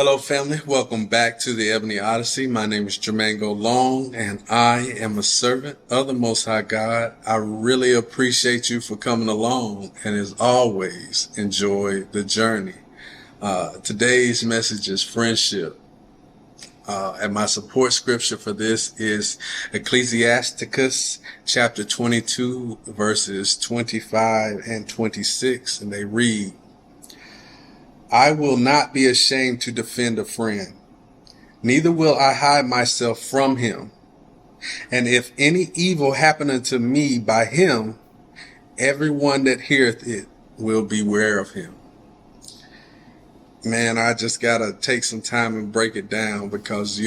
Hello, family. Welcome back to the Ebony Odyssey. My name is Jermaine Long, and I am a servant of the Most High God. I really appreciate you for coming along, and as always, enjoy the journey. Today's message is friendship. And my support scripture for this is Ecclesiasticus chapter 22, verses 25 and 26, and they read, I will not be ashamed to defend a friend, neither will I hide myself from him. And if any evil happen unto me by him, everyone that heareth it will beware of him. Man, I just gotta take some time and break it down because,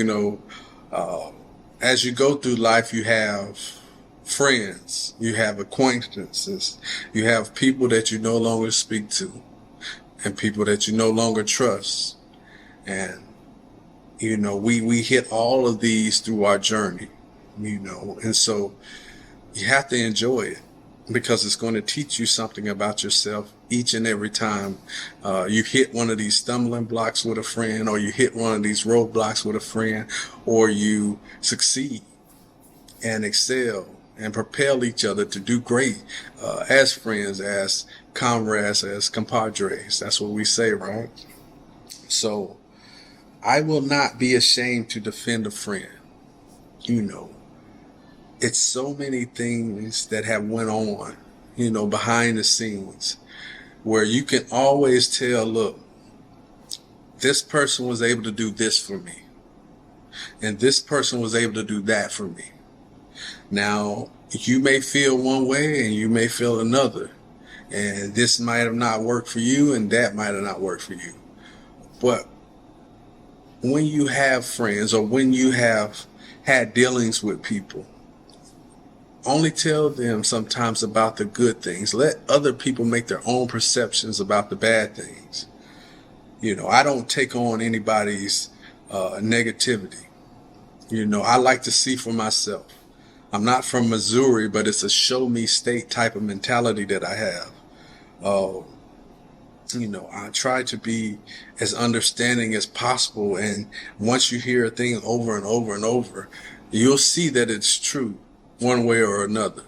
as you go through life, you have friends, you have acquaintances, you have people that you no longer speak to, and people that you no longer trust. And, we hit all of these through our journey, and so you have to enjoy it because it's going to teach you something about yourself each and every time you hit one of these stumbling blocks with a friend, or you hit one of these roadblocks with a friend, or you succeed and excel and propel each other to do great as friends, as comrades, as compadres. That's what we say, right? So I will not be ashamed to defend a friend. It's so many things that have went on, behind the scenes, where you can always tell, look, this person was able to do this for me, and this person was able to do that for me. Now, you may feel one way and you may feel another, and this might have not worked for you and that might have not worked for you. But when you have friends, or when you have had dealings with people, only tell them sometimes about the good things. Let other people make their own perceptions about the bad things. I don't take on anybody's negativity. I like to see for myself. I'm not from Missouri, but it's a show me state type of mentality that I have. I try to be as understanding as possible. And once you hear a thing over and over and over, you'll see that it's true one way or another.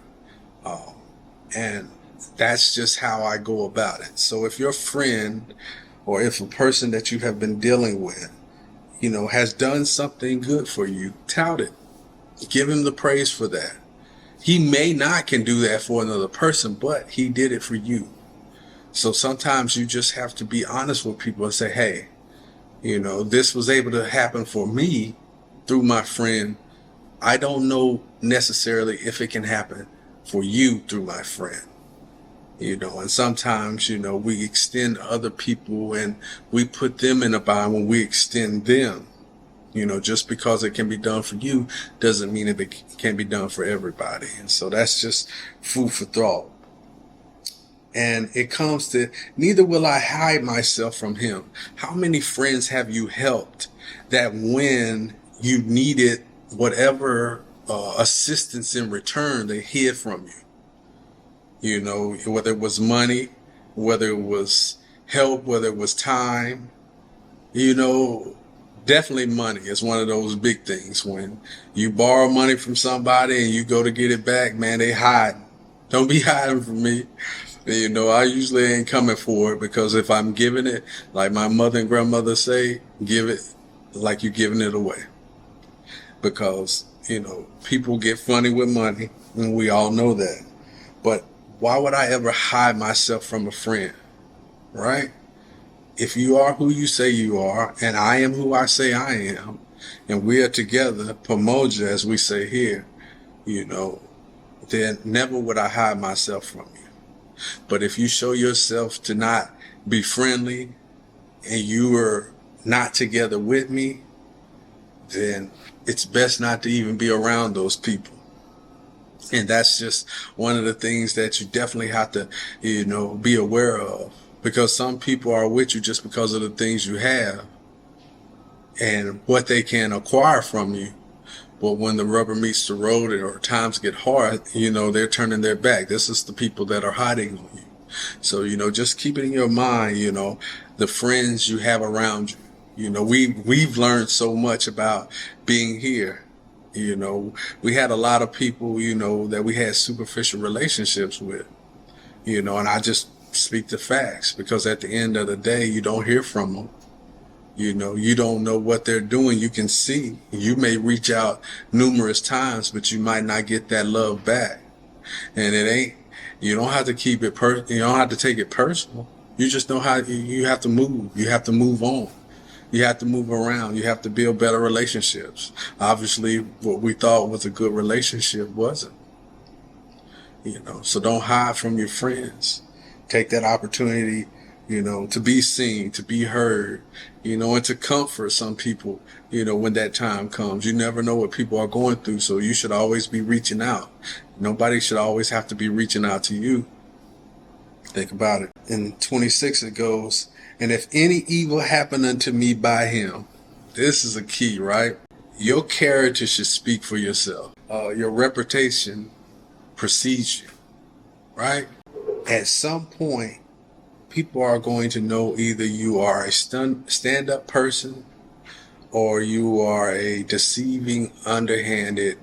And that's just how I go about it. So if your friend, or if a person that you have been dealing with, has done something good for you, tout it. Give him the praise for that. He may not can do that for another person, but he did it for you. So sometimes you just have to be honest with people and say, hey, this was able to happen for me through my friend. I don't know necessarily if it can happen for you through my friend. And sometimes, we extend other people and we put them in a bind when we extend them. Just because it can be done for you doesn't mean it can be done for everybody. And so that's just food for thought. And it comes to, neither will I hide myself from him. How many friends have you helped that when you needed whatever assistance in return, they hid from you? Whether it was money, whether it was help, whether it was time, definitely money is one of those big things. When you borrow money from somebody and you go to get it back, man, they hide. Don't be hiding from me. I usually ain't coming for it, because if I'm giving it, like my mother and grandmother say, give it like you're giving it away. Because, people get funny with money, and we all know that. But why would I ever hide myself from a friend, right? If you are who you say you are, and I am who I say I am, and we are together, Pomoja, as we say here, then never would I hide myself from you. But if you show yourself to not be friendly, and you are not together with me, then it's best not to even be around those people. And that's just one of the things that you definitely have to, be aware of. Because some people are with you just because of the things you have and what they can acquire from you. But when the rubber meets the road or times get hard, they're turning their back. This is the people that are hiding on you. So, just keep it in your mind, the friends you have around you. We've learned so much about being here. We had a lot of people, that we had superficial relationships with, and I just speak the facts, because at the end of the day, you don't hear from them. You don't know what they're doing. You can see, you may reach out numerous times, but you might not get that love back. And you don't have to keep it you don't have to take it personal. You just know how you have to move. You have to move on. You have to move around. You have to build better relationships. Obviously, what we thought was a good relationship wasn't. So don't hide from your friends. Take that opportunity, to be seen, to be heard, and to comfort some people, when that time comes. You never know what people are going through, so you should always be reaching out. Nobody should always have to be reaching out to you. Think about it. In 26 it goes, and if any evil happen unto me by him, this is a key, right? Your character should speak for yourself. Your reputation precedes you, right? At some point, people are going to know either you are a stand-up person or you are a deceiving, underhanded,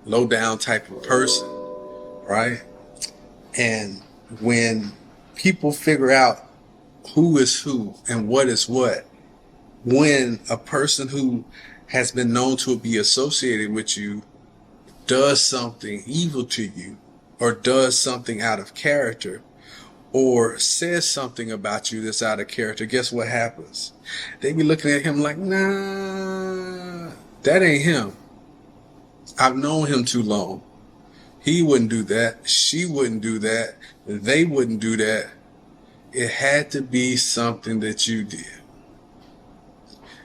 low-down type of person, right? And when people figure out who is who and what is what, when a person who has been known to be associated with you does something evil to you, or does something out of character, or says something about you that's out of character, guess what happens? They be looking at him like, nah, that ain't him. I've known him too long. He wouldn't do that. She wouldn't do that. They wouldn't do that. It had to be something that you did.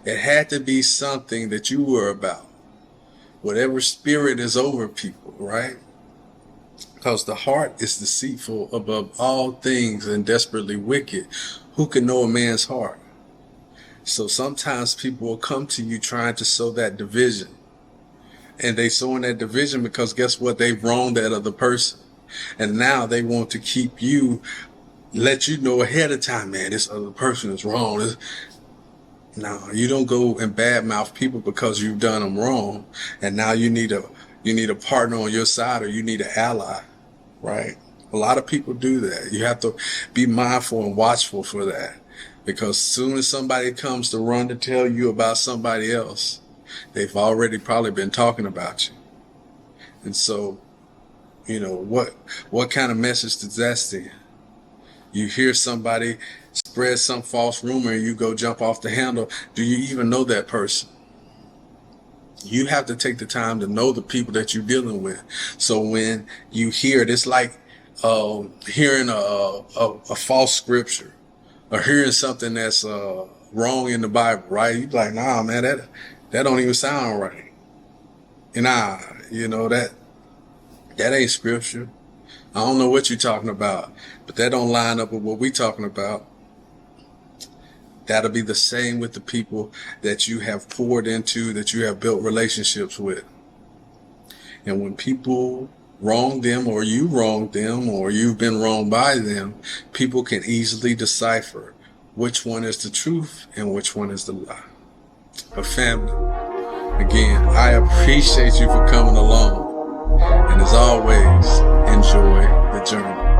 It had to be something that you were about. Whatever spirit is over people, right? Because the heart is deceitful above all things and desperately wicked. Who can know a man's heart? So sometimes people will come to you trying to sow that division. And they sowing that division because guess what? They've wronged that other person. And now they want to keep you, let you know ahead of time, man, this other person is wrong. No, you don't go and badmouth people because you've done them wrong. And now you need a partner on your side, or you need an ally, right? A lot of people do that. You have to be mindful and watchful for that, because as soon as somebody comes to run to tell you about somebody else, they've already probably been talking about you. And so, what kind of message does that send? You hear somebody spread some false rumor and you go jump off the handle. Do you even know that person? You have to take the time to know the people that you're dealing with. So when you hear it, it's like hearing a false scripture, or hearing something that's wrong in the Bible, right? You're like, nah, man, that don't even sound right. And that ain't scripture. I don't know what you're talking about, but that don't line up with what we're talking about. That'll be the same with the people that you have poured into, that you have built relationships with. And when people wrong them, or you wrong them, or you've been wronged by them, people can easily decipher which one is the truth and which one is the lie. But family, again, I appreciate you for coming along. And as always, enjoy the journey.